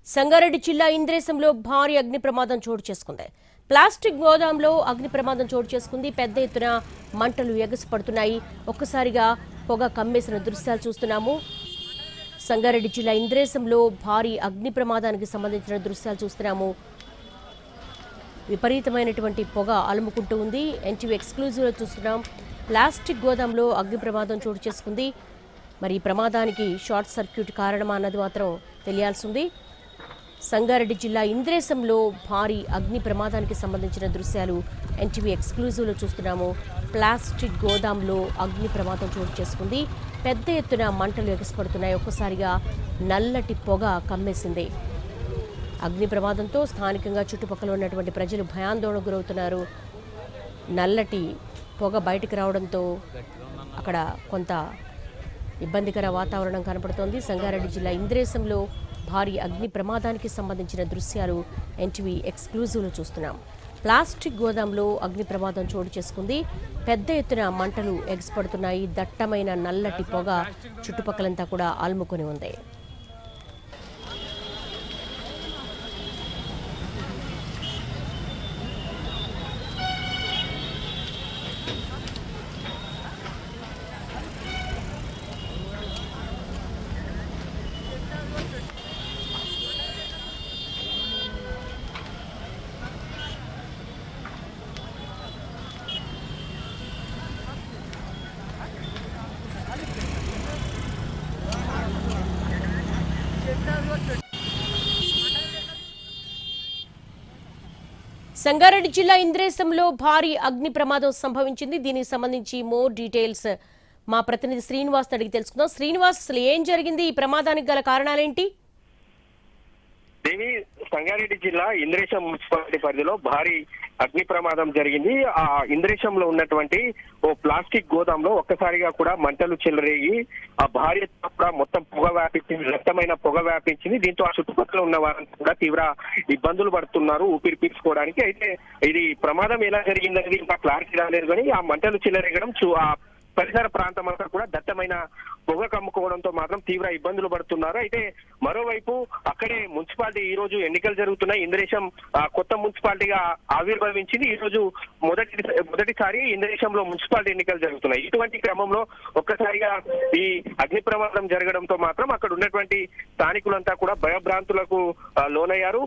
సంగారెడ్డి జిల్లా ఇంద్రేశంలో భారీ అగ్ని ప్రమాదం చోటు చేసుకుంది. ప్లాస్టిక్ గోదాంలో అగ్ని ప్రమాదం చోటు చేసుకుంది. పెద్ద ఎత్తున మంటలు ఎగసిపడుతున్నాయి. ఒక్కసారిగా పొగ కమ్మేసిన దృశ్యాలు చూస్తున్నాము. సంగారెడ్డి జిల్లా ఇంద్రేశంలో భారీ అగ్ని ప్రమాదానికి సంబంధించిన దృశ్యాలు చూస్తున్నాము. విపరీతమైనటువంటి పొగ అలుముకుంటూ ఉంది. ఎన్టీవీ ఎక్స్క్లూజివ్లో చూస్తున్నాం. ప్లాస్టిక్ గోదాంలో అగ్ని ప్రమాదం చోటు చేసుకుంది. మరి ఈ ప్రమాదానికి షార్ట్ సర్క్యూట్ కారణమా అన్నది మాత్రం తెలియాల్సి ఉంది. సంగారెడ్డి జిల్లా ఇంద్రేశంలో భారీ అగ్ని ప్రమాదానికి సంబంధించిన దృశ్యాలు ఎన్టీవీ ఎక్స్క్లూజివ్లో చూస్తున్నాము. ప్లాస్టిక్ గోదాంలో అగ్ని ప్రమాదం చోటు చేసుకుంది. పెద్ద ఎత్తున మంటలు ఎగసిపడుతున్నాయి. ఒక్కసారిగా నల్లటి పొగ కమ్మేసింది. అగ్ని ప్రమాదంతో స్థానికంగా చుట్టుపక్కల ఉన్నటువంటి ప్రజలు భయాందోళనకు గురవుతున్నారు. నల్లటి పొగ బయటకు రావడంతో అక్కడ కొంత ఇబ్బందికర వాతావరణం కనపడుతోంది. సంగారెడ్డి జిల్లా ఇంద్రేశంలో భారీ అగ్ని ప్రమాదానికి సంబంధించిన దృశ్యాలు ఎన్టీవీ ఎక్స్క్లూజివ్లో చూస్తున్నాం. ప్లాస్టిక్ గోదాంలో అగ్ని ప్రమాదం చోటు చేసుకుంది. పెద్ద ఎత్తున మంటలు ఎగసిపడుతున్నాయి. దట్టమైన నల్లటి పొగ చుట్టుపక్కలంతా కూడా అలుముకొని ఉంది. సంగారెడ్డి జిల్లా ఇంద్రేశంలో భారీ అగ్ని ప్రమాదం సంభవించింది. దీనికి సంబంధించి మోర్ డీటెయిల్స్ మా ప్రతినిధి శ్రీనివాస్ అడిగి తెలుసుకుందాం. శ్రీనివాస్, అసలు ఏం జరిగింది? ఈ ప్రమాదానికి గల కారణాలేంటి? దేవి, సంగారెడ్డి జిల్లా ఇంద్రేశం మున్సిపాలిటీ పరిధిలో భారీ అగ్ని ప్రమాదం జరిగింది. ఆ ఇంద్రేశంలో ఉన్నటువంటి ఓ ప్లాస్టిక్ గోదాంలో ఒక్కసారిగా కూడా మంటలు చెలరేగి ఆ భారీ కూడా మొత్తం పొగ వ్యాపించింది. రక్తమైన పొగ వ్యాపించింది. దీంతో ఆ చుట్టుపక్కల ఉన్న వారంతా కూడా తీవ్ర ఇబ్బందులు పడుతున్నారు ఊపిరి పీల్చుకోవడానికి. అయితే ఇది ప్రమాదం ఎలా జరిగిందనేది ఇంకా క్లారిటీ రాలేదు, కానీ ఆ మంటలు చెలరేగడం ఆ పరిసర ప్రాంతం అంతా కూడా దట్టమైన పొగ కమ్ముకోవడంతో మాత్రం తీవ్ర ఇబ్బందులు పడుతున్నారు. అయితే మరోవైపు అక్కడే మున్సిపాలిటీ ఈ రోజు ఎన్నికలు జరుగుతున్నాయి. ఇంద్రేశం కొత్త మున్సిపాలిటీగా ఆవిర్భవించింది. ఈ రోజు మొదటిసారి ఇంద్రేశంలో మున్సిపాలిటీ ఎన్నికలు జరుగుతున్నాయి. ఇటువంటి క్రమంలో ఒక్కసారిగా ఈ అగ్ని ప్రమాదం జరగడంతో మాత్రం అక్కడ ఉన్నటువంటి స్థానికులంతా కూడా భయభ్రాంతులకు లోనయ్యారు.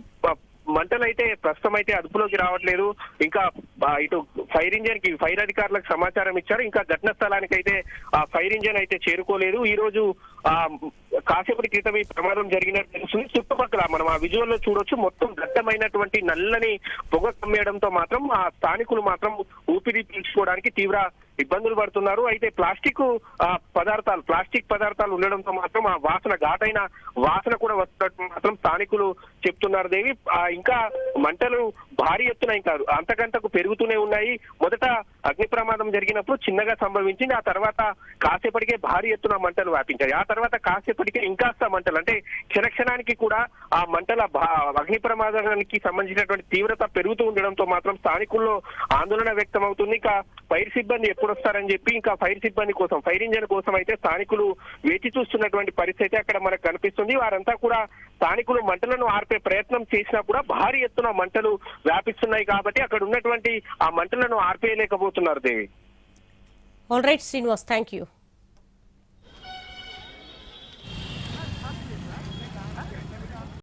మంటలు అయితే ప్రస్తుతం అయితే అదుపులోకి రావట్లేదు. ఇంకా ఇటు ఫైర్ అధికారులకు సమాచారం ఇచ్చారు. ఇంకా ఘటన స్థలానికి అయితే ఫైర్ ఇంజన్ అయితే చేరుకోలేదు. ఈ రోజు కాసేపటి క్రితం ఈ ప్రమాదం జరిగినట్టు తెలుస్తుంది. చుట్టుపక్కల మనం ఆ విజువల్ లో చూడొచ్చు, మొత్తం దట్టమైనటువంటి నల్లని పొగ కమ్మేయడంతో మాత్రం ఆ స్థానికులు మాత్రం ఊపిరి పీల్చుకోవడానికి తీవ్ర ఇబ్బందులు పడుతున్నారు. అయితే ప్లాస్టిక్ పదార్థాలు ఉండడంతో మాత్రం ఆ వాసన, ఘాటైన వాసన కూడా వస్తున్నట్టు మాత్రం స్థానికులు చెప్తున్నారు. దేవి, ఇంకా మంటలు భారీ ఎత్తున ఇంకా అంతకంతకు పెరుగుతూనే ఉన్నాయి. మొదట అగ్ని ప్రమాదం జరిగినప్పుడు చిన్నగా సంభవించింది. ఆ తర్వాత కాసేపటికే భారీ ఎత్తున మంటలు వ్యాపించాయి. ఆ తర్వాత కాసేపటికే ఇంకాస్త మంటలు, అంటే క్షణక్షణానికి కూడా ఆ మంటల అగ్ని ప్రమాదానికి సంబంధించినటువంటి తీవ్రత పెరుగుతూ ఉండడంతో మాత్రం స్థానికుల్లో ఆందోళన వ్యక్తం అవుతుంది. ఇంకా ఫైర్ సిబ్బంది ఎప్పుడు వస్తారని చెప్పి ఇంకా ఫైర్ ఇంజన్ కోసం అయితే స్థానికులు వేచి చూస్తున్నటువంటి పరిస్థితి అక్కడ మనకు కనిపిస్తుంది. వారంతా కూడా స్థానికులు మంటలను ఆర్పే ప్రయత్నం చేసినా కూడా భారీ ఎత్తున మంటలు వ్యాపిస్తున్నాయి కాబట్టి అక్కడ ఉన్నటువంటి ఆ మంటలను ఆర్పేయలేకపోతున్నారు. Devi, all right Srinivas, thank you.